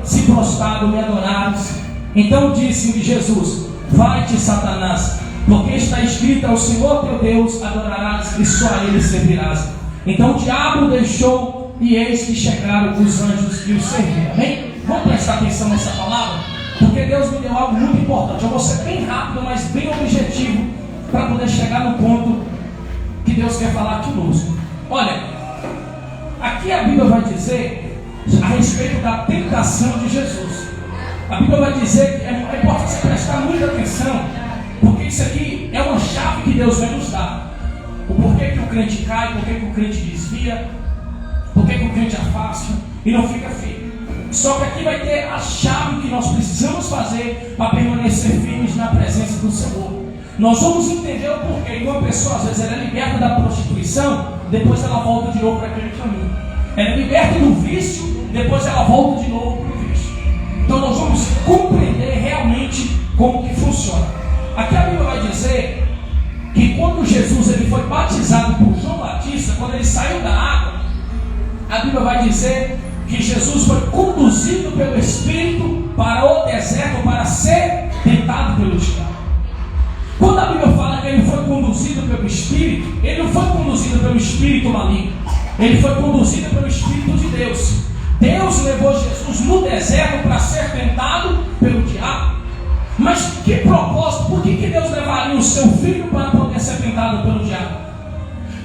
se prostrado me adorares. Então disse-me Jesus: vai-te, Satanás, porque está escrito: ao Senhor teu Deus adorarás e só a Ele servirás. Então o diabo deixou, e eis que chegaram os anjos e os serviram. Amém? Vamos prestar atenção nessa palavra, porque Deus me deu algo muito importante. Eu vou ser bem rápido, mas bem objetivo, para poder chegar no ponto que Deus quer falar conosco. Olha, aqui a Bíblia vai dizer a respeito da tentação de Jesus. A Bíblia vai dizer que é importante você prestar muita atenção, porque isso aqui é uma chave que Deus vai nos dar. O porquê que o crente cai, porquê que o crente desvia, porquê que o crente afasta e não fica firme. Só que aqui vai ter a chave que nós precisamos fazer para permanecer firmes na presença do Senhor. Nós vamos entender o porquê que uma pessoa, às vezes, ela é liberta da prostituição, depois ela volta de novo para aquele caminho. Ela é liberta do vício, depois ela volta de novo para o vício. Então nós vamos compreender realmente como que funciona. Aqui a Bíblia vai dizer que quando Jesus ele foi batizado por João Batista, quando ele saiu da água, a Bíblia vai dizer que Jesus foi conduzido pelo Espírito para o deserto para ser tentado pelo diabo. Quando a Bíblia fala que ele foi conduzido pelo Espírito, ele não foi conduzido pelo Espírito maligno, ele foi conduzido pelo Espírito de Deus. Deus levou Jesus no deserto para ser tentado pelo diabo. Mas que propósito? Por que Deus levaria o seu filho para poder ser tentado pelo diabo?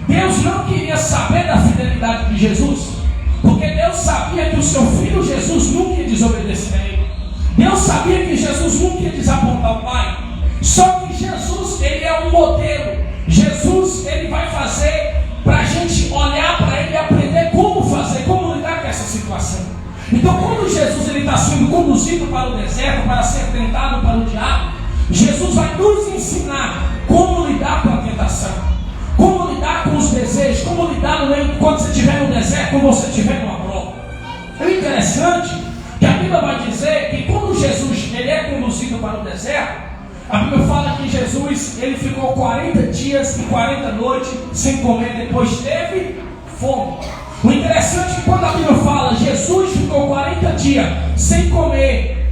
Deus não queria saber da fidelidade de Jesus, porque Deus sabia que o seu filho Jesus nunca ia desobedecer a ele. Deus sabia que Jesus nunca ia desapontar o Pai. Só que Jesus, ele é um modelo. Jesus, ele vai fazer para a gente olhar para ele e aprender como fazer, como lidar com essa situação. Então, quando Jesus está sendo conduzido para o deserto, para ser tentado para o diabo, Jesus vai nos ensinar como lidar com a tentação, como lidar com os desejos, como lidar quando você estiver no deserto, quando você estiver numa prova. É interessante que a Bíblia vai dizer que quando Jesus ele é conduzido para o deserto, a Bíblia fala que Jesus ele ficou 40 dias e 40 noites sem comer, depois teve fome. O interessante é que quando a Bíblia fala Jesus ficou 40 dias sem comer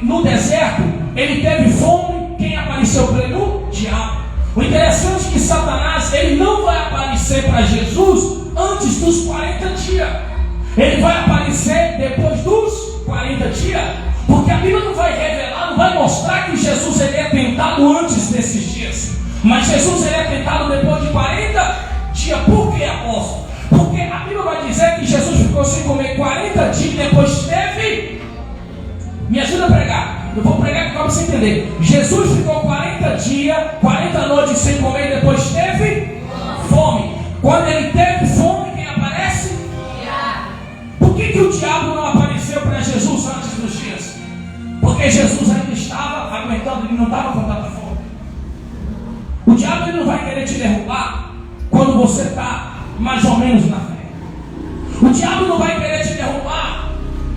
no deserto, ele teve fome. Quem apareceu para ele? O diabo. O interessante é que Satanás ele não vai aparecer para Jesus antes dos 40 dias. Ele vai aparecer depois dos 40 dias. Porque a Bíblia não vai revelar, não vai mostrar que Jesus ele é tentado antes desses dias. Mas Jesus ele é tentado depois de 40 dias. Por que, apóstolo? Porque a Bíblia vai dizer que Jesus ficou sem comer 40 dias e depois teve... Me ajuda a pregar. Eu vou pregar para você entender. Jesus ficou 40 dias, 40 noites sem comer e depois teve fome. Quando ele teve fome, quem aparece? Por que o diabo não apareceu para Jesus antes dos dias? Porque Jesus ainda estava aguentando, ele não estava com tanta fome. O diabo ele não vai querer te derrubar quando você está mais ou menos na fé. O diabo não vai querer te derrubar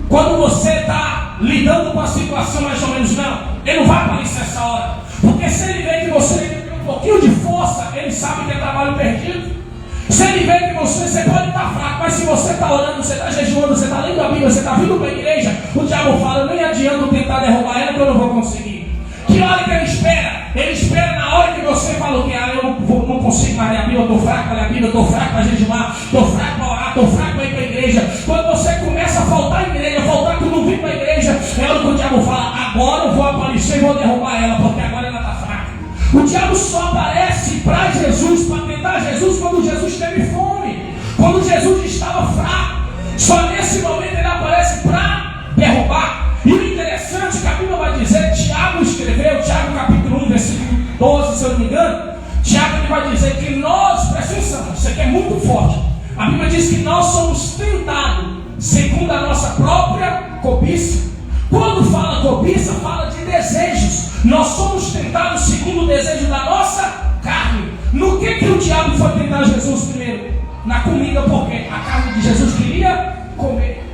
quando você está lidando com a situação mais ou menos, não. Ele não vai aparecer essa hora. Porque se ele vê que você tem um pouquinho de força, ele sabe que é trabalho perdido. Se ele vê que você pode estar fraco, mas se você está orando, você está jejuando, você está lendo a Bíblia, você está vindo para a igreja, o diabo fala: nem adianta tentar derrubar ela que eu não vou conseguir. Que hora que ele espera? Ele espera na hora que você falou que eu não consigo mais ler a Bíblia, eu estou fraco para ler a Bíblia, eu estou fraco para jejuar, estou fraco para orar, estou fraco para ir para a igreja. Quando você começa a faltar a igreja, faltar que não vem para a igreja, é hora que o diabo fala: agora eu vou aparecer e vou derrubar ela, porque agora ela está fraca. O diabo só aparece para Jesus, para tentar Jesus, quando Jesus teve fome, quando Jesus estava fraco. Só nesse momento ele aparece para derrubar. E o interessante é que a Bíblia vai dizer, Tiago escreveu, Tiago capítulo 1, versículo 12, se eu não me engano, Tiago ele vai dizer que nós, presta atenção, isso aqui é muito forte. A Bíblia diz que nós somos tentados segundo a nossa própria cobiça. Quando fala cobiça, fala de desejos. Nós somos tentados segundo o desejo da nossa carne. No que o diabo foi tentar Jesus primeiro? Na comida, porque a carne de Jesus queria comer.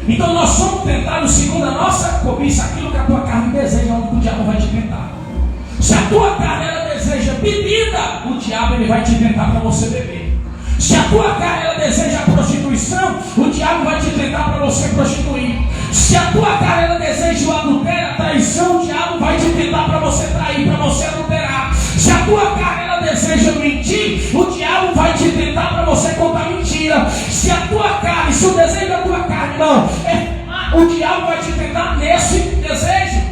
Então nós somos tentados segundo a nossa cobiça, aquilo que a tua carne deseja, onde o diabo vai te tentar. Se a tua carne ela deseja bebida, o diabo ele vai te tentar para você beber. Se a tua carne ela deseja a prostituição, o diabo vai te tentar para você prostituir. Se a tua carne ela deseja o adultério, a traição, o diabo vai te tentar para você trair, para você adulterar. Se a tua carne ela deseja mentir, o diabo vai te tentar para você contar mentira. Se a tua carne, se o desejo da tua carne não o diabo vai te tentar nesse desejo.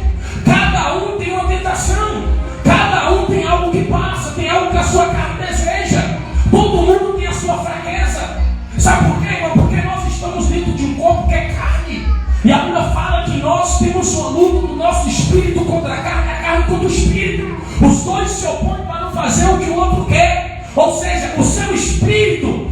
Cada um tem uma tentação, cada um tem algo que passa, tem algo que a sua carne deseja. Todo mundo tem a sua fraqueza. Sabe por quê, irmão? Porque nós estamos dentro de um corpo que é carne. E a Bíblia fala que nós temos uma luta do nosso espírito contra a carne contra o espírito. Os dois se opõem para não fazer o que o outro quer. Ou seja, o seu espírito,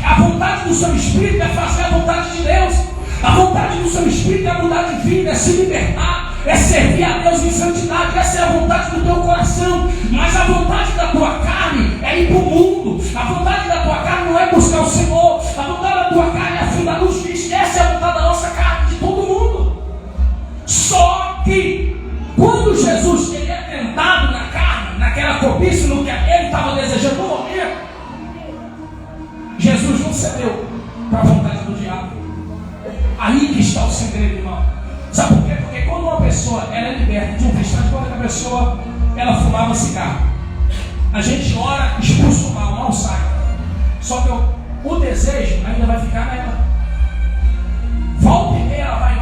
a vontade do seu espírito é fazer a vontade de Deus. A vontade do seu espírito é mudar de vida, é se libertar, é servir a Deus em santidade. Essa é a vontade do teu coração. Mas a vontade da tua carne é ir para o mundo. A vontade da tua carne não é buscar o Senhor. A vontade da tua carne é afundar nos vícios. Essa é a vontade da nossa carne, de todo mundo. Só que quando Jesus ele é tentado na carne, naquela cobiça, no que ele estava desejando no momento, Jesus não cedeu para a vontade do diabo. Aí que está o segredo, irmão. Sabe por quê? Porque quando uma pessoa ela é liberta de um vício, quando a pessoa ela fumava cigarro, a gente ora, expulsa o mal sai. Só que o desejo ainda vai ficar nela. Volta e meia ela vai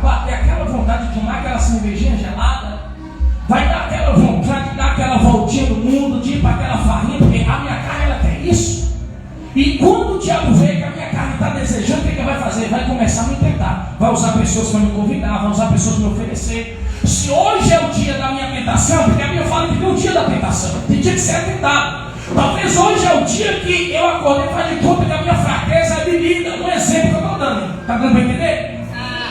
bater aquela vontade de tomar aquela cervejinha gelada, vai dar aquela vontade de dar aquela voltinha no mundo, de ir para aquela farrinha, porque a minha carne ela quer isso. E quando o diabo vê que a minha carne está desejando, o que ele vai fazer? Vai começar a me tentar. Vai usar pessoas para me convidar, vai usar pessoas para me oferecer. Se hoje é o dia da minha tentação, porque a Bíblia fala que tem um dia da tentação, tem dia que você é tentado. Talvez hoje é o dia que eu acordei e faz de conta que a minha fraqueza é bebida. Um exemplo que eu estou dando. Está dando para entender?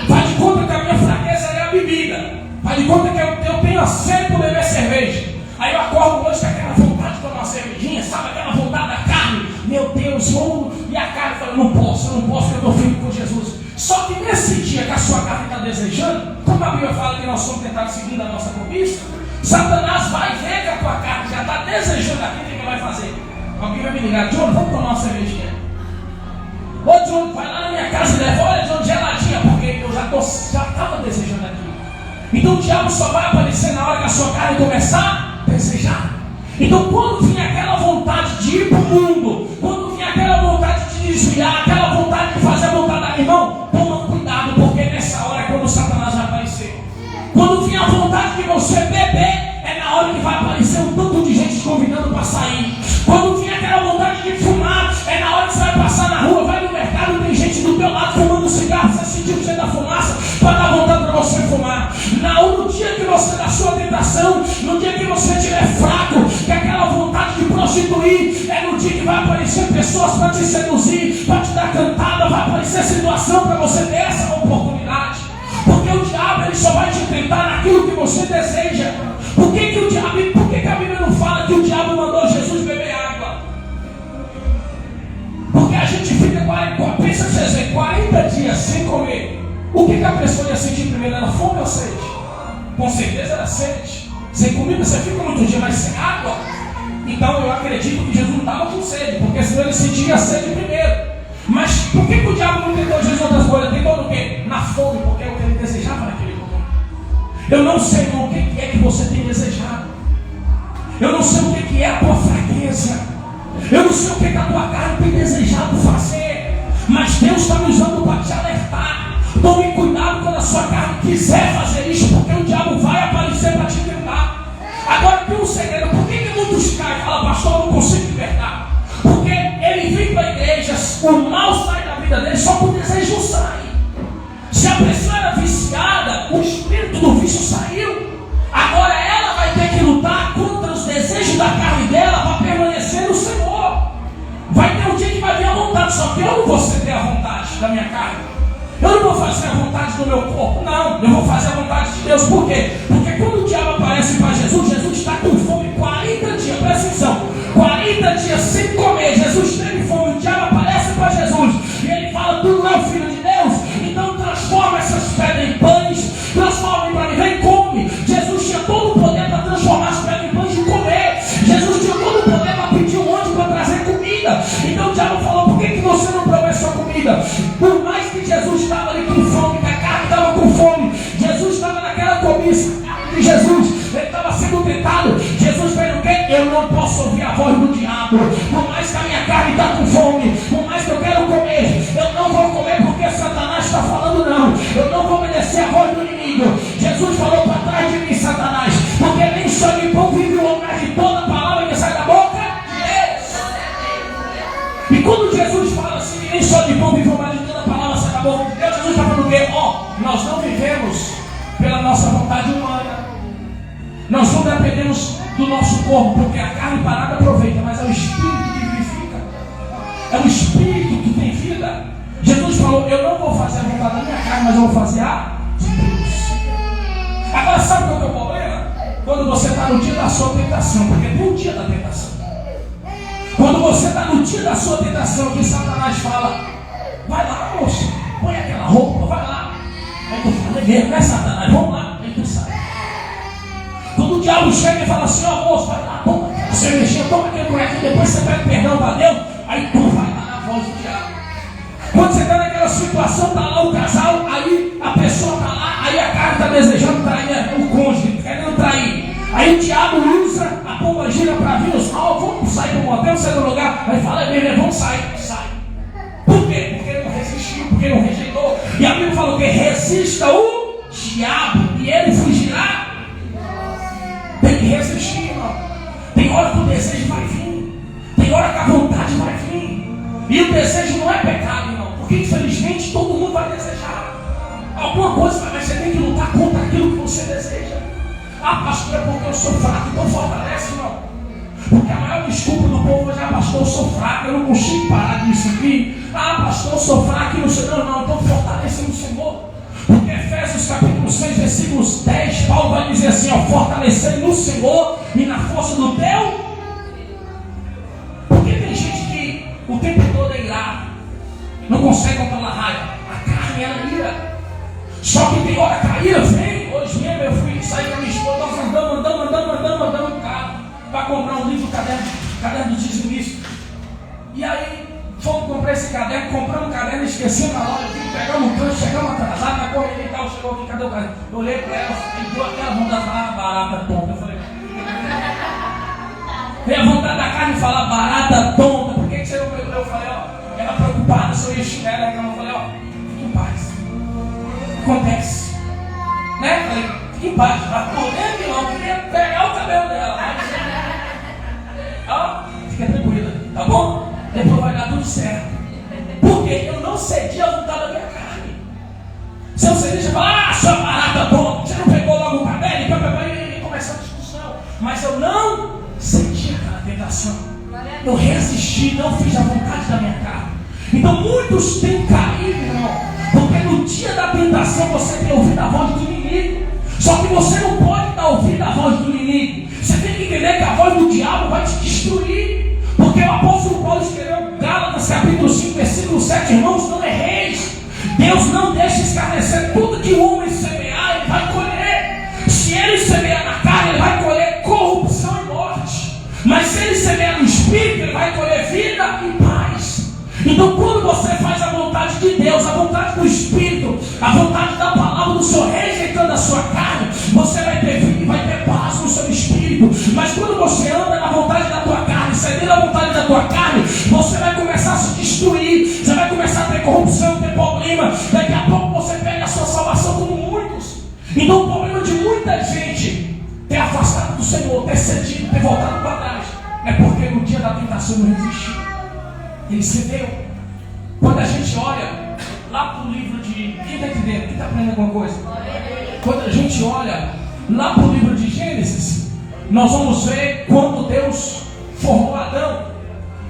Faz de conta que a minha fraqueza é a bebida. Faz de conta que eu tenho a sede por beber cerveja. Aí eu acordo hoje com aquela vontade de tomar uma cervejinha, sabe? Aquela vontade da carne. Meu Deus, e a carne fala, eu não posso, porque eu estou firme com Jesus. Só que nesse dia que a sua carne está desejando, como a Bíblia fala que nós somos tentados seguindo a nossa cobiça, Satanás vai ver que a tua carne já está desejando aquilo, o que ele vai fazer? Alguém vai me ligar, John, vamos tomar uma cervejinha. Ô John, vai lá na minha casa e leva, olha John, geladinha, porque eu já estava desejando aquilo. Então o diabo só vai aparecer na hora que a sua carne começar a desejar. Então quando vinha aquela vontade de ir para o mundo, quando vinha aquela vontade de desviar, aquela vontade de fazer a vontade da irmão, toma cuidado, porque nessa hora é quando o Satanás vai aparecer. Quando vinha a vontade de você beber, é na hora que vai aparecer um tanto de gente te convidando para sair. Quando vinha aquela vontade de fumar, é na hora que você vai passar na rua, vai no mercado, tem gente do teu lado fumando cigarro, você sentiu o cheiro da fumaça, para dar vontade para você fumar. No dia que você dá sua tentação, no dia que você estiver fraco, que aquela vontade de prostituir, é no dia que vai aparecer pessoas para te seduzir, para te dar cantada, vai aparecer situação para você ter essa oportunidade. Porque o diabo ele só vai te tentar naquilo que você deseja. Por que a Bíblia não fala que o diabo mandou Jesus beber água? Porque a gente fica 40 dias sem comer. O que a pessoa ia sentir primeiro? Era fome ou sede? Com certeza era sede. Sem comida você fica muito dia, mas sem água. Então eu acredito que Jesus não estava com sede, porque senão ele sentia a sede primeiro. Mas por que o diabo não tentou Jesus outras coisas? Tentou no quê? Na fome, porque é o que ele desejava naquele momento. Eu não sei, irmão, o que é que você tem desejado. Eu não sei o que é a tua fraqueza. Eu não sei o que a tua carne tem desejado fazer. Mas Deus está me usando para te alertar. Tome cuidado quando a sua carne quiser fazer isso, porque o diabo vai aparecer para te tentar. Agora tem um segredo. Por que muitos caem e falam, pastor, eu não consigo libertar? Porque ele vem para a igreja, o mal sai da vida dele, só que o desejo não sai. Se a pessoa era viciada, o espírito do vício saiu. Agora ela vai ter que lutar contra os desejos da carne dela para permanecer no Senhor. Vai ter um dia que vai vir a vontade, só que eu não vou ceder a vontade da minha carne. Eu não vou fazer a vontade do meu corpo, não. Eu vou fazer a vontade de Deus. Por quê? Porque quando o diabo aparece para Jesus, Jesus está com fome 40 dias. Presta atenção. 40 dias sem comer. Jesus teve fome. O diabo aparece para Jesus. E ele fala, tu não é o filho de Deus? Então transforma essas pedras em pães. Transforma em pães. Vem, come. Jesus tinha todo o poder para transformar as pedras em pães e comer. Jesus tinha todo o poder para pedir um anjo para trazer comida. Então o diabo falou, por que você não provê sua comida? Por mais que Jesus está povo de Deus, Jesus está falando o quê? Nós não vivemos pela nossa vontade humana. Nós não dependemos do nosso corpo, porque a carne parada aproveita, mas é o Espírito que vivifica. É o Espírito que tem vida. Jesus falou, eu não vou fazer a vontade da minha carne, mas eu vou fazer a de Deus. Agora sabe qual que é o problema? Quando você está no dia da sua tentação, porque tem o dia da tentação. Quando você está no dia da sua tentação, que Satanás fala, vai lá, moça, põe aquela roupa, vai lá. Aí tu fala, é mesmo, né, Satanás? Vamos lá. Aí tu sai. Quando o diabo chega e fala assim, moço, vai lá, toma aquela cervejinha, toma aquele cueca, depois você pede perdão para Deus, aí tu vai lá na voz do diabo. Quando você está naquela situação, está lá o casal, aí a pessoa está lá, aí a cara está desejando trair o cônjuge, querendo trair. Aí o diabo usa a pomba gira para vir, vamos sair para o motel, sair do lugar. Aí fala, vamos sair, sai. Por quê? Porque ele não resistiu, porque ele não rejeitou. E a Bíblia falou que resista o diabo e ele fugirá. Tem que resistir, irmão. Tem hora que o desejo vai vir, tem hora que a vontade vai vir. E o desejo não é pecado, irmão, porque infelizmente todo mundo vai desejar alguma coisa, mas você tem que lutar contra aquilo que você deseja. Pastor, é porque eu sou fraco, então fortalece, irmão. Porque a maior desculpa do povo hoje é, pastor, eu sou fraco, eu não consigo parar disso aqui. Pastor, eu sou fraco e não sei, não, então fortalece no Senhor. Porque Efésios capítulo 6, versículos 10, Paulo vai dizer assim, fortalecei no Senhor e na força do teu. Porque tem gente que o tempo todo é irado, não consegue controlar a raiva. A carne ela ira. Só que tem hora que a ira vem. Hoje mesmo eu fui sair com a minha esposa, nós andando no carro para comprar um livro, caderno do dizimista. E aí fomos comprar esse caderno, compramos um caderno, esquecemos na loja, pegamos um canto, chegamos atrasados, na correria e tal, chegou aqui, cadê o caderno? Eu olhei para ela e deu aquela vontade de falar barata tonta. Eu falei, veio a vontade da carne de falar barata tonta, por que você não pegou? Eu falei, ela preocupada se eu ia xingar ela, eu falei, fique em paz. Acontece. Né? Falei, fique em paz, vai correr que não, queria pegar o cabelo dela. Fica tranquila, tá bom? Depois vai dar tudo certo. Porque eu não cedi a vontade da minha carne. Se eu cedi, você fala, sua barata bom, você não pegou logo o cabelo e começou a discussão. Mas eu não cedi aquela tentação. Eu resisti, não fiz a vontade da minha carne. Então muitos têm caído, irmão. Porque no dia da tentação você tem ouvido a voz do inimigo. Só que você não pode dar ouvido à voz do inimigo. Você tem que entender que a voz do diabo vai te destruir. Porque o apóstolo Paulo escreveu Gálatas capítulo 5, versículo 7, irmãos, não erreis. Deus não deixa escarnecer. Tudo que o homem semear, ele vai colher. Se ele semear na carne, ele vai colher corrupção e morte. Mas se ele semear no Espírito, ele vai colher vida e paz. Então quando você faz a vontade de Deus, a vontade do Espírito, a vontade da palavra do Senhor, rejeitando a sua carne, você vai ter vida e vai ter paz no seu Espírito. Mas quando você anda na vontade da tua carne, cedendo a vontade da tua carne, você vai começar a se destruir, você vai começar a ter corrupção, ter problema. Daqui a pouco você pega a sua salvação como muitos. Então o problema de muita gente ter afastado do Senhor, ter cedido, ter voltado para trás, é porque no dia da tentação não resistiu. Ele cedeu. Quando a gente olha lá para o livro de... Quem está entendendo? Quem está aprendendo alguma coisa? Quando a gente olha lá para o livro de Gênesis, nós vamos ver quando Deus formou Adão.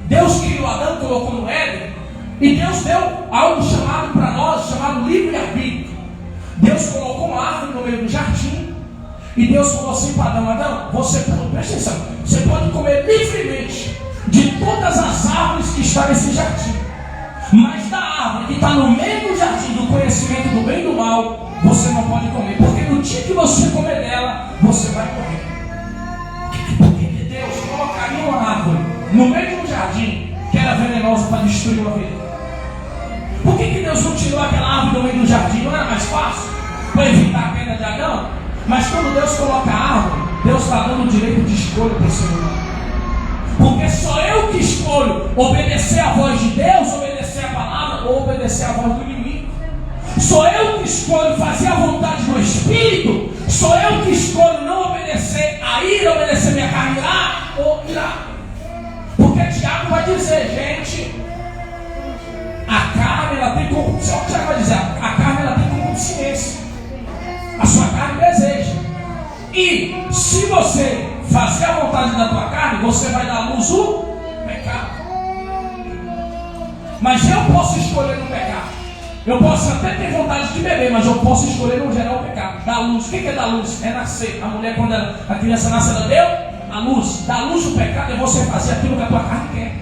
Deus criou Adão, colocou no Éden, e Deus deu algo chamado para nós, chamado livre-arbítrio. Deus colocou uma árvore no meio do jardim, e Deus falou assim para Adão, presta atenção, você pode comer livremente de todas as árvores que estão nesse jardim, mas da árvore que está no meio do jardim do conhecimento do bem e do mal, você não pode comer, porque no dia que você comer dela, você vai morrer. Por que Deus colocaria uma árvore no meio do jardim que era venenosa para destruir uma vida? Por que Deus não tirou aquela árvore no meio do jardim? Não era mais fácil para evitar a queda de Adão? Mas quando Deus coloca a árvore, Deus está dando o direito de escolha para o ser humano. Porque sou eu que escolho obedecer a voz de Deus, obedecer a palavra ou obedecer a voz do inimigo. Sou eu que escolho fazer a vontade do Espírito. Sou eu que escolho não obedecer a ira, obedecer minha carne lá ou irá. Porque Tiago vai dizer, gente, a carne carne, ela tem concupiscência. O que você vai dizer? A carne, ela tem concupiscência. A sua carne deseja. E se você fazer a vontade da tua carne, você vai dar à luz o pecado. Mas eu posso escolher não pecar. Eu posso até ter vontade de beber, mas eu posso escolher não gerar o pecado. Dar luz. O que é dar luz? É nascer. A mulher, quando a criança nasce, ela deu a luz. Dar luz do pecado é você fazer aquilo que a tua carne quer.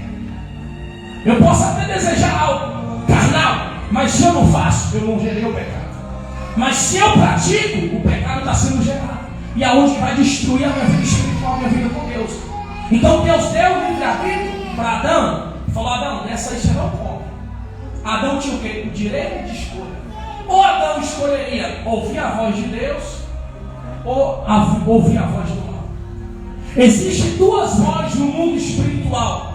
Eu posso até desejar algo carnal, mas se eu não faço, eu não gerei o pecado. Mas se eu pratico, o pecado está sendo gerado. E aonde vai destruir a minha vida espiritual, a minha vida com Deus. Então Deus deu o livre-arbítrio para Adão. Falou: Adão, nessa aí você não come. Adão tinha o quê? O direito de escolha. Ou Adão escolheria ouvir a voz de Deus, ou ouvir a voz do mal. Existem duas vozes no mundo espiritual.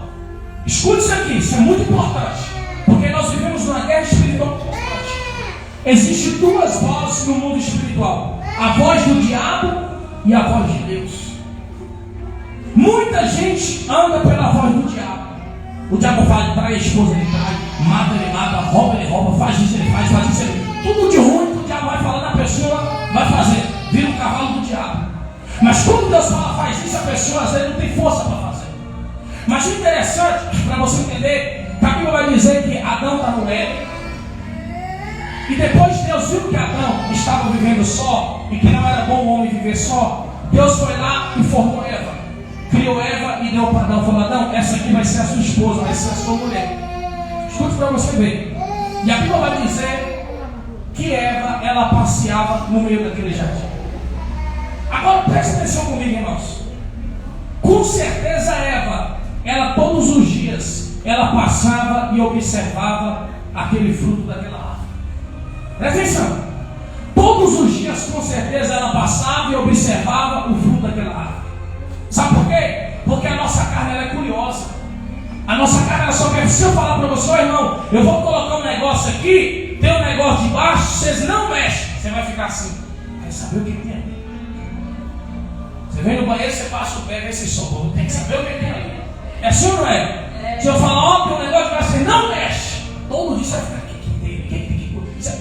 Escute isso aqui, isso é muito importante. Porque nós vivemos numa guerra espiritual constante. Existem duas vozes no mundo espiritual: a voz do diabo e a voz de Deus. Muita gente anda pela voz do diabo. O diabo fala: trai a esposa, ele trai, mata, ele mata, rouba, ele rouba, faz isso, ele faz isso, ele... Tudo de ruim que o diabo vai falar na pessoa, vai fazer. Vira um cavalo do diabo. Mas quando Deus fala, faz isso, a pessoa às vezes não tem força para fazer. Mas o interessante, para você entender, que a Bíblia vai dizer que Adão está no Éden. E depois Deus viu que Adão estava vivendo só, e que não era bom o homem viver só. Deus foi lá e formou Eva. Criou Eva e deu para Adão. Falou: Adão, essa aqui vai ser a sua esposa, vai ser a sua mulher. Escute para você ver. E a Bíblia vai dizer que Eva, ela passeava no meio daquele jardim. Agora preste atenção comigo, irmãos. Com certeza Eva, ela todos os dias, ela passava e observava aquele fruto daquela árvore. Presta atenção. Todos os dias, com certeza, ela passava e observava o fruto daquela árvore. Sabe por quê? Porque a nossa carne, ela é curiosa. A nossa carne, ela só quer. Se eu falar para você: irmão, eu vou colocar um negócio aqui, tem um negócio de baixo, vocês não mexem. Você vai ficar assim: quer saber o que tem ali? Você vem no banheiro, você passa o pé, vê se socorro. Tem que saber o que tem ali. É assim ou não é? Se eu falar: ó, tem um negócio de baixo, você não mexe. Todo dia você vai ficar: o que tem?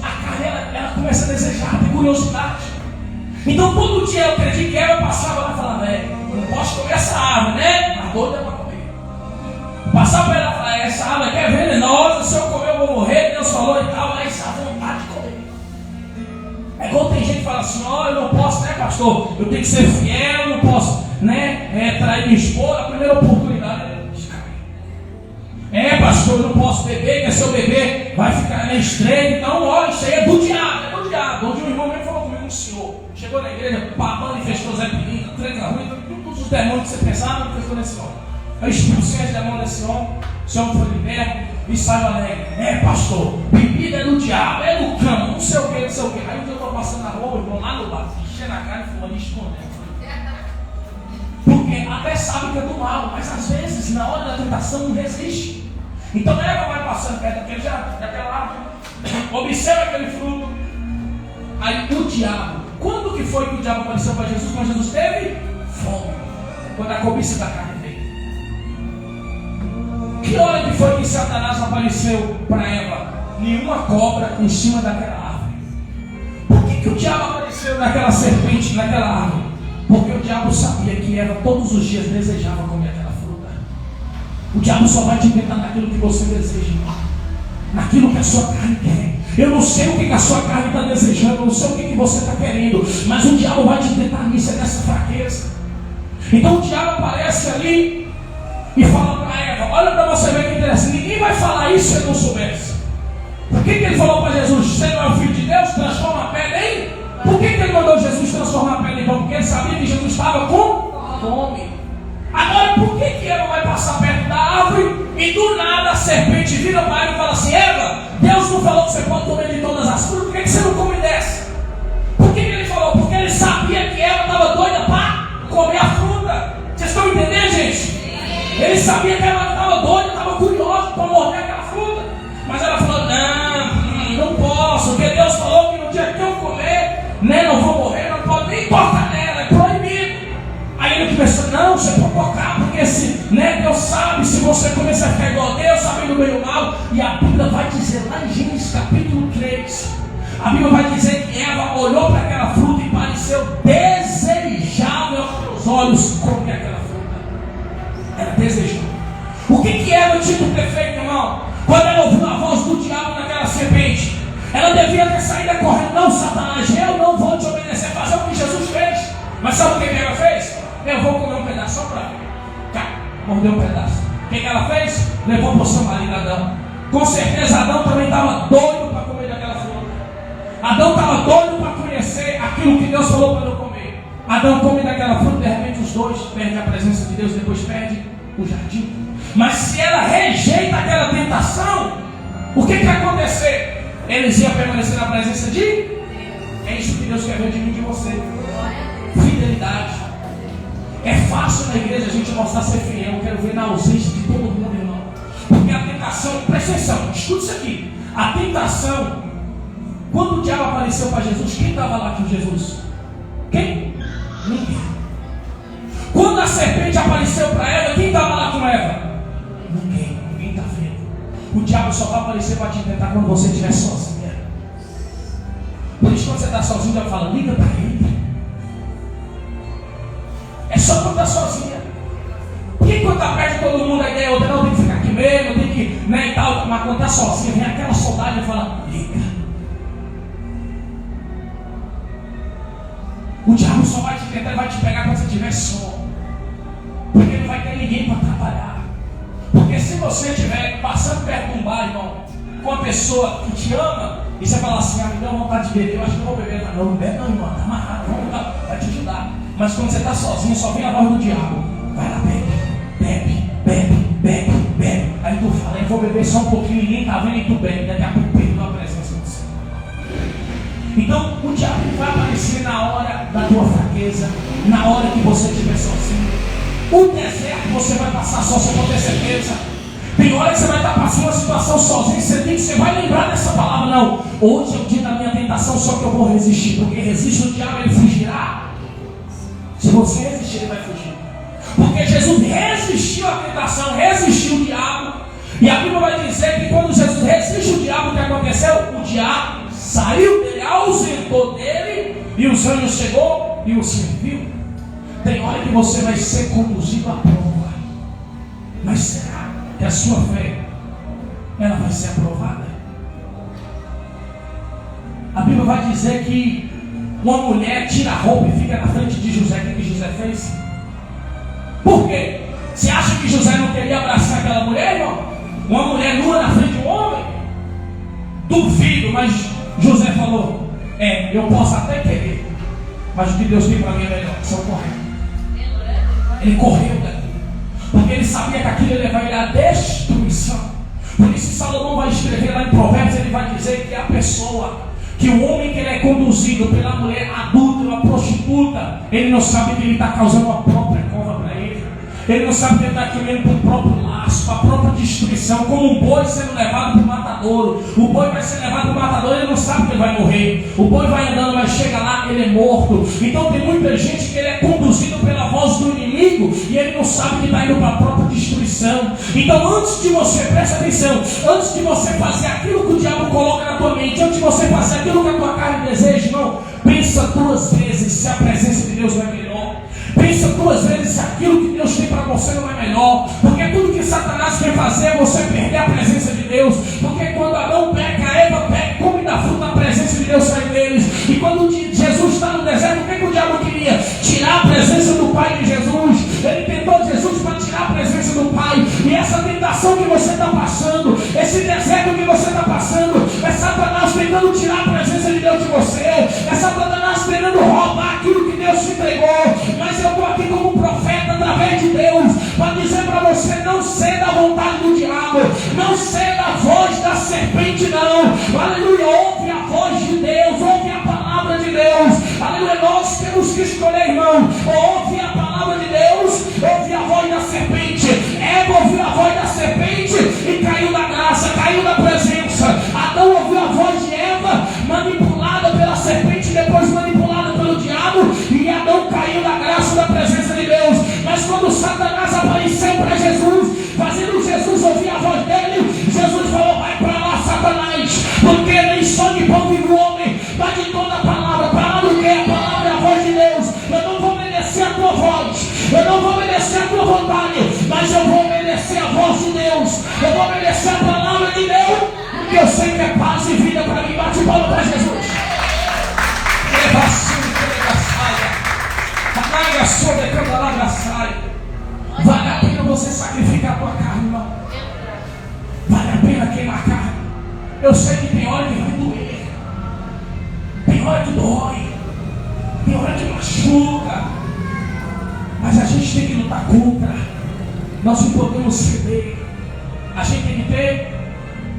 A carne, ela começa a desejar, tem curiosidade. Então todo dia eu acredito que ela passava lá e falava: eu não posso comer essa árvore, né? Mas doida para comer. Passava para ela e falava: essa árvore aqui é venenosa, se eu comer eu vou morrer, Deus falou e tal, mas a vontade de comer. É igual tem gente que fala assim: ó, eu não posso, né, pastor? Eu tenho que ser fiel, eu não posso, né, trair minha esposa, a primeira oportunidade pastor, eu não posso beber, que se eu beber vai ficar na estreia. Então, olha, isso aí é do diabo, é do diabo. Onde um irmão mesmo falou comigo, um senhor, chegou na igreja, manifestou Zé Pilinha, tranca ruim, todos os demônios que você pensava, manifestou nesse homem. Eu expulsei os demônios desse homem, esse homem foi liberto e saiu alegre. Pastor, bebida é do diabo, é do cão, não sei o que, não sei o que. Aí um dia eu estou passando na rua, irmão, lá no bar, enchendo a cara e fumando, escondendo. Porque até sabe que é do mal, mas às vezes, na hora da tentação, não resiste. Então Eva vai passando perto daquela árvore, observa aquele fruto. Aí o diabo, quando que foi que o diabo apareceu para Jesus? Quando Jesus teve fome, quando a cobiça da carne veio. Que hora que foi que Satanás apareceu para Eva? Nenhuma cobra em cima daquela árvore. Por que o diabo apareceu naquela serpente, naquela árvore? Porque o diabo sabia que Eva todos os dias desejava comer aquela fruta. O diabo só vai te tentar naquilo que você deseja, naquilo que a sua carne quer. Eu não sei o que a sua carne está desejando, eu não sei o que você está querendo, mas o diabo vai te tentar nisso, é nessa fraqueza. Então o diabo aparece ali e fala para Eva: olha para você ver que interessante, ninguém vai falar isso se ele não soubesse. Por que ele falou para Jesus: você não é o filho de Deus, transforma a pedra em... Por que ele mandou Jesus transformar a pedra em pão? Porque ele sabia que Jesus estava com fome. Agora, por que Eva vai passar perto da árvore e do nada a serpente vira para ela e fala assim: Eva, Deus não falou que você pode comer de todas as frutas, por que você não come dessa? Por que ele falou? Porque ele sabia que Eva estava doida para comer a fruta. Vocês estão entendendo, gente? Ele sabia que ela estava doida, estava curiosa para morder aquela fruta. Mas ela falou: não posso, porque Deus falou que no dia que eu comer, né, não vou morrer, não pode nem tocar nela, é proibido. Aí ele pensando, não, você pode tocar, porque Deus sabe, se você começar a ficar igual a Deus, sabendo o bem e o mal. E a Bíblia vai dizer lá em Gênesis capítulo 3, a Bíblia vai dizer que Eva olhou para aquela fruta e pareceu desejável aos seus olhos comer aquela fruta. Ela desejou. O que Eva tinha que ter feito, irmão? Quando ela ouviu a voz do diabo naquela serpente, ela devia ter saído correndo. Não, Satanás, eu não vou te obedecer, fazer o que Jesus fez. Mas sabe o que ela fez? Eu vou comer um pedaço só para ver. Mordeu um pedaço. O que ela fez? Levou para o seu marido Adão. Com certeza Adão também estava doido para comer daquela fruta. Adão estava doido para conhecer aquilo que Deus falou para ele comer. Adão come daquela fruta, de repente os dois perdem a presença de Deus, depois perde o jardim. Mas se ela rejeita aquela tentação, o que vai acontecer? Eles iam permanecer na presença de? É isso que Deus quer ver de mim e de você. Fidelidade. É fácil na igreja a gente mostrar ser fiel. Eu quero ver na ausência de todo mundo, irmão. Porque a tentação, presta atenção, escuta isso aqui. A tentação, quando o diabo apareceu para Jesus, quem estava lá com Jesus? Quem? Ninguém. Quando a serpente apareceu para Eva, quem estava lá com Eva? Ninguém está vendo. O diabo só vai aparecer para te tentar quando você estiver sozinha. Por isso, quando você está sozinho, o diabo fala, liga para ele. É só quando está sozinha. Porque quando está perto de todo mundo, a ideia é outra, não, tem que ficar aqui mesmo, tem que, e tal. Mas quando está sozinha, vem aquela saudade e fala, liga. O diabo só vai te tentar e vai te pegar quando você estiver só. Porque ele não vai ter ninguém para trabalhar. Porque se você estiver passando perto de um bar, irmão, com uma pessoa que te ama, e você fala assim, me dá vontade de beber, eu acho que não vou beber. Não, não bebe não, irmão, está amarrado, vamos lá, vai te ajudar. Mas quando você está sozinho, só vem a voz do diabo. Vai lá, bebe. Aí tu fala, eu vou beber só um pouquinho, ninguém está vendo e tu bebe. Daqui a pouco perdeu a presença do Senhor. Então o diabo vai aparecer na hora da tua fraqueza, na hora que você estiver sozinho. O deserto você vai passar só, você pode ter certeza. Tem hora que você vai estar passando uma situação sozinho, você vai lembrar dessa palavra, não. Hoje é o dia da minha tentação, só que eu vou resistir. Porque resiste o diabo, ele fugirá. Se você resistir, ele vai fugir. Porque Jesus resistiu à tentação, resistiu o diabo. E a Bíblia vai dizer que quando Jesus resiste o diabo, o que aconteceu? O diabo saiu dele, ausentou dele, e os anjos chegou e o serviu. Tem hora que você vai ser conduzido à prova. Mas será que a sua fé ela vai ser aprovada? A Bíblia vai dizer que uma mulher tira a roupa e fica na frente de José. O que José fez? Por quê? Você acha que José não queria abraçar aquela mulher, irmão? Uma mulher nua na frente de um homem? Duvido, mas José falou, eu posso até querer, mas o que Deus tem para mim é melhor. Só correr. Ele correu daqui, porque ele sabia que aquilo ia levar ele à destruição. Por isso Salomão vai escrever lá em Provérbios, ele vai dizer que a pessoa, que o homem que ele é conduzido pela mulher adulta, uma prostituta, ele não sabe que ele está causando uma própria cova para ele. Ele não sabe que ele está criando para o próprio laço, para a própria destruição, como um boi sendo levado para o matadouro. O boi vai ser levado para o matadouro, ele não sabe que ele vai morrer. O boi vai andando, mas chega lá, ele é morto. Então tem muita gente que ele é conduzido pela voz do inimigo e ele não sabe que está indo para a própria destruição. Então antes de você, presta atenção, antes de você fazer aquilo que o diabo coloca na tua mente, antes de você fazer aquilo que a tua carne deseja, irmão, pensa duas vezes se a presença de Deus não é melhor. Pensa duas vezes se aquilo que Deus tem para você não é melhor. Porque tudo que Satanás quer fazer é você perder a presença de Deus. Porque quando Adão peca, Eva peca, come da fruta, a presença de Deus sai deles. E quando Jesus está no deserto, o que o diabo queria? Tirar a presença do Pai de Jesus. Ele tentou Jesus para tirar a presença do Pai. E essa tentação que você está passando, esse deserto que você está passando, é Satanás tentando tirar a presença de Deus de você. É Satanás tentando roubar aquilo que Deus te entregou. Mas eu estou aqui como profeta através de Deus para dizer para você, não ceda à vontade do diabo, não ceda à voz da serpente, não. Aleluia, ouve a voz de Deus, ouve a palavra de Deus. Aleluia, nós temos que escolher, irmão. Ouve a palavra de Deus, ouve a voz da serpente. Eva ouviu a voz da serpente e caiu da graça, caiu da presença. Adão ouviu a voz de Eva, manipulada pela serpente, depois manipulada pelo diabo, e Adão caiu da graça da presença de Deus. do homem, mas de toda a palavra. A palavra que é? A palavra é a voz de Deus. Eu não vou obedecer a tua voz, eu não vou obedecer a tua vontade, mas eu vou obedecer a voz de Deus. Eu vou obedecer a palavra de Deus, porque eu sei que é paz e vida para mim. Bate palma para Jesus. Vale a pena você sacrificar a tua carne, irmão. Vale a pena queimar a carne. Eu sei que tem hora que vai doer, tem hora que dói, tem hora que machuca, mas a gente tem que lutar contra. Nós não podemos ceder. A gente tem que ter,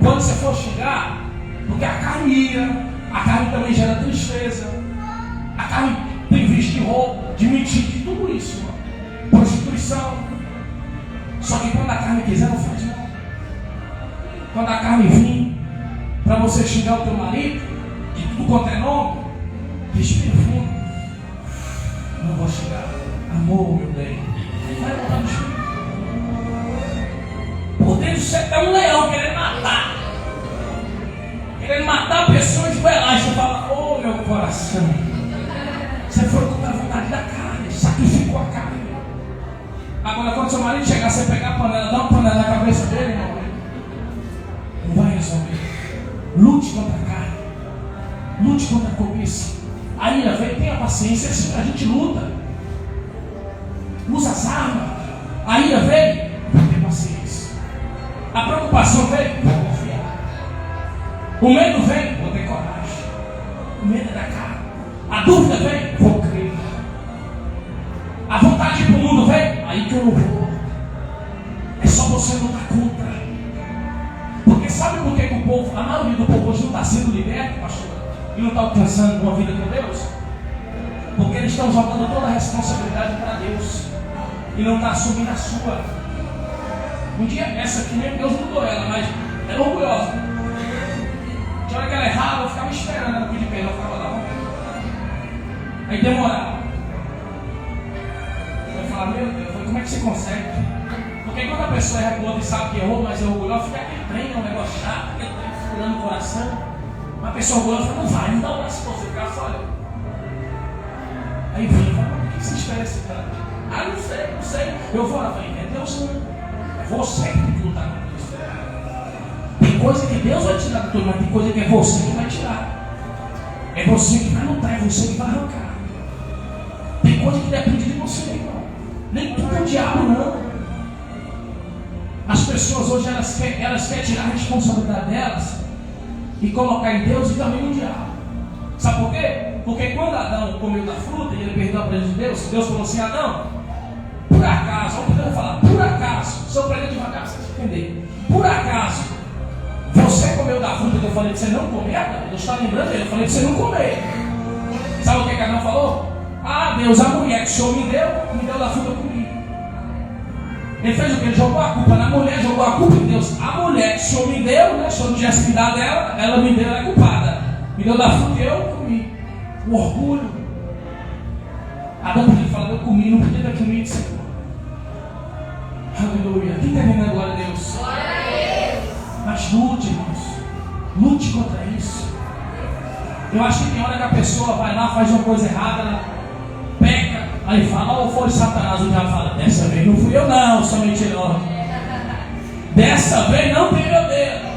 quando você for chegar, porque a carne ira, a carne também gera tristeza, a carne tem vício de roubo, de mentira, de tudo isso, irmão. Prostituição. Só que quando a carne quiser, não faz não. Quando a carne vir para você xingar o teu marido, de tudo quanto é nome, respira fundo. Não vou xingar. Amor, meu bem. Vai voltar no espírito. Por dentro você é um leão querendo matar. Querendo matar a pessoa de belagem. Você fala, oh meu coração. Você foi contra a vontade da carne, sacrificou a carne. Agora quando seu marido chegar, você pegar a panela, dá uma panela na cabeça dele, irmão, não vai resolver. Lute contra a carne, lute contra a cobiça. A ira vem, tenha paciência, assim a gente luta. Usa as armas. A ira vem, tenha paciência. A preocupação vem, vou confiar. O medo vem, vou ter coragem. O medo é da carne. A dúvida vem, vou crer. A vontade de ir para o mundo vem, aí que eu não vou. É só você lutar contra. Porque sabe por que o povo, a maioria do povo hoje não está sendo liberto, pastor? E não está alcançando uma vida com Deus? Porque eles estão jogando toda a responsabilidade para Deus e não está assumindo a sua. Um dia, essa aqui mesmo, Deus mudou ela, mas ela é orgulhosa. De hora que ela errava, eu ficava esperando ela pedir perdão, eu ficava lá. Aí demorava. Eu falava, meu Deus, como é que você consegue? Porque quando a pessoa erra com outra e sabe que errou, mas é orgulhosa, fica aquele trem, é um negócio chato, aquele trem furando o coração. Uma pessoa orgulhosa fala, não vai, não dá um braço pra você ficar só. Aí vem, fala, por que você espera esse cara? Ah, não sei. Eu vou lá, falei, é Deus não. É você que tem que lutar com isso. Tem coisa que Deus vai tirar do teu, mas tem coisa que é você que vai tirar. É você que vai lutar, é você que vai arrancar. Tem coisa que depende de você, irmão. Nem tudo é o diabo, não. As pessoas hoje, elas querem tirar a responsabilidade delas e colocar em Deus e também no diabo. Sabe por quê? Porque quando Adão comeu da fruta e ele perdeu a presença de Deus, Deus falou assim, Adão, por acaso, vamos poder falar, por acaso, se eu aprender devagar para você entender, por acaso, você comeu da fruta que eu falei que você não comer? Deus está lembrando dele, eu falei que você não comer. Sabe o que Adão falou? Ah, Deus, a mulher que o Senhor me deu da fruta comigo. Ele fez o que? Ele jogou a culpa na mulher, jogou a culpa em Deus. A mulher que o Senhor me deu, né? O Senhor não tivesse me dado ela me deu, ela é culpada. Me deu da fruta e eu comi. O orgulho. Adão podia falar, eu comi, não podia ter comido, Senhor. Aleluia. Quem está entendendo agora, Deus? Glória a Deus. Mas lute, irmãos. Lute contra isso. Eu acho que tem hora que a pessoa vai lá, faz uma coisa errada, ela peca, aí fala, oh, foi Satanás. O diabo fala, dessa vez não fui eu não, sou mentiroso. Dessa vez não tem meu dedo.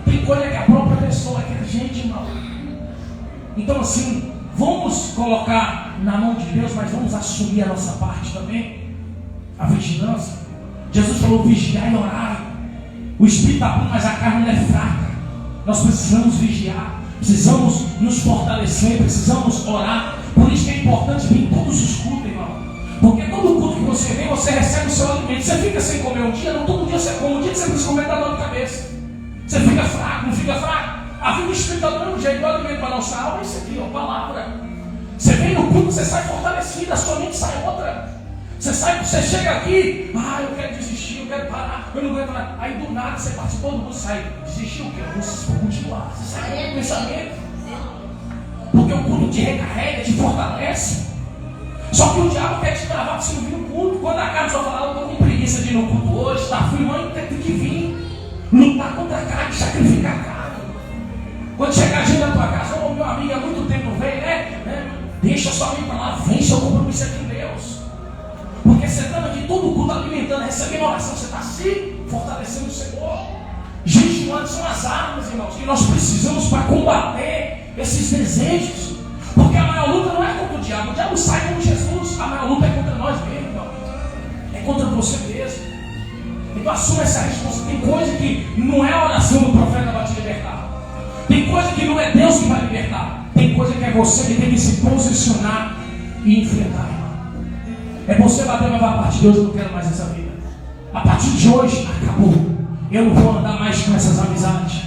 Tem coisa que a própria pessoa, que a gente, irmão. Então assim, vamos colocar na mão de Deus, mas vamos assumir a nossa parte também. A vigilância. Jesus falou, vigiar e orar. O espírito está bom, mas a carne é fraca. Nós precisamos vigiar, precisamos nos fortalecer, precisamos orar. Por isso que é importante vir em todos os cultos, irmão. Porque todo culto que você vem, você recebe o seu alimento. Você fica sem comer um dia, não todo dia você come. Um dia que você precisa comer, dá dor de cabeça. Você fica fraco, não fica fraco. A vida espiritual do mesmo jeito, o alimento para a nossa alma é isso aqui, ó, palavra. Você vem no culto, você sai fortalecido, a sua mente sai outra. Você chega aqui, eu quero desistir, eu quero parar, eu não aguento parar. Aí do nada você participou, todo mundo sai. Desistiu o quê? Você vai continuar. Você sai com o pensamento. Porque o culto te recarrega, te fortalece. Só que o diabo quer te travar para você não vir no culto. Quando a carne só fala, eu estou com preguiça de ir no culto hoje, está frio, mãe, tem que vir. Lutar contra a carne, sacrificar a carne. Quando chegar a gente na tua casa, ô meu amigo, há muito tempo não vem, né? Deixa sua amiga para lá, vem seu compromisso aqui com Deus. Porque você está aqui todo culto alimentando, recebendo oração, você está se fortalecendo o Senhor. Jejuando são as armas, irmãos, que nós precisamos para combater esses desejos. Porque a maior luta não é contra o diabo sai com Jesus. A maior luta é contra nós mesmos, irmão. É contra você mesmo. Então assuma essa responsabilidade. Tem coisa que não é a oração do profeta para te libertar. Tem coisa que não é Deus que vai libertar. Tem coisa que é você que tem que se posicionar e enfrentar, irmão. É você bater na parte de Deus, eu não quero mais essa vida. A partir de hoje, acabou. Eu não vou andar mais com essas amizades.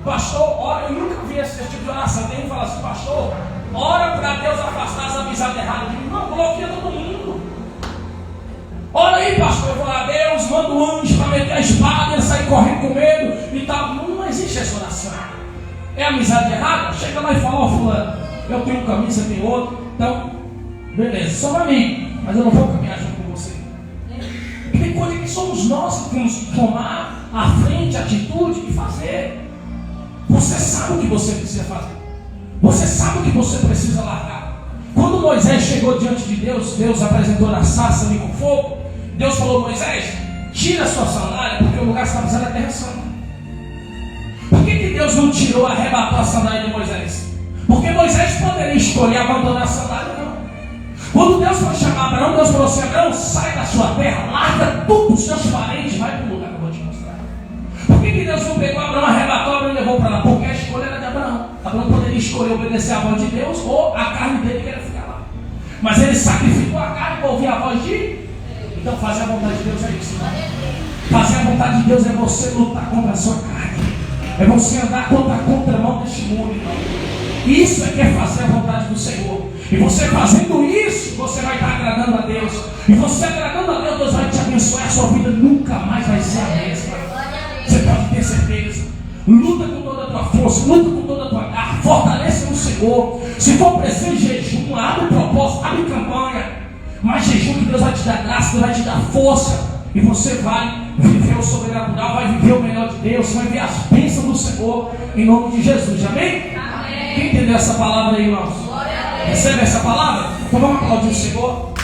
Pastor, ora, eu nunca vi esse tipo de oração. Tem um que fala assim, pastor, ora para Deus afastar as amizades erradas. Eu digo, não, bloqueia todo mundo. Ora aí, pastor, eu vou lá, Deus, manda o anjo para meter a espada, ele sair correndo com medo e tal. Não existe essa oração. É amizade errada? Chega lá e fala, ó, fulano, eu tenho um caminho, você tem outro. Então, beleza, somos amigos, mas eu não vou caminhar junto com você. Tem coisa que somos nós que temos que tomar à frente, atitude e fazer. Você sabe o que você precisa fazer. Você sabe o que você precisa largar. Quando Moisés chegou diante de Deus, Deus apresentou a sarça ali com fogo. Deus falou, Moisés, tira a sua sandália, porque o lugar que você está pisando é terra santa. Por que Deus não tirou, arrebatou a sandália de Moisés? Porque Moisés poderia escolher abandonar a sandália, não. Quando Deus foi chamar Abraão, Deus falou assim, Abraão, sai da sua terra, larga tudo os seus parentes, vai para o lugar que eu vou te mostrar. Por que Deus não pegou Abraão, arrebatou Abraão e levou para lá? Porque a escolha era de Abraão. Abraão poderia escolher obedecer a voz de Deus ou a carne dele que era ficar lá. Mas ele sacrificou a carne para ouvir a voz de... Então fazer a vontade de Deus é isso. Fazer a vontade de Deus é você lutar contra a sua carne. É você andar contra a contramão deste mundo, irmão. Isso é que é fazer a vontade do Senhor. E você fazendo isso, você vai estar agradando a Deus. E você agradando a Deus, Deus vai te abençoar. A sua vida nunca mais vai ser a mesma. Você pode ter certeza. Luta com toda a tua força, luta com toda a tua garra. Fortaleça no Senhor. Se for preciso jejum, abre propósito, abre campanha. Mas jejum que Deus vai te dar graça, Deus vai te dar força. E você vai viver o sobrenatural, vai viver o melhor de Deus. Você vai ver as bênçãos do Senhor em nome de Jesus. Amém? Amém. Quem entendeu essa palavra aí, irmãos? Recebe essa palavra? Então vamos aplaudir o Senhor.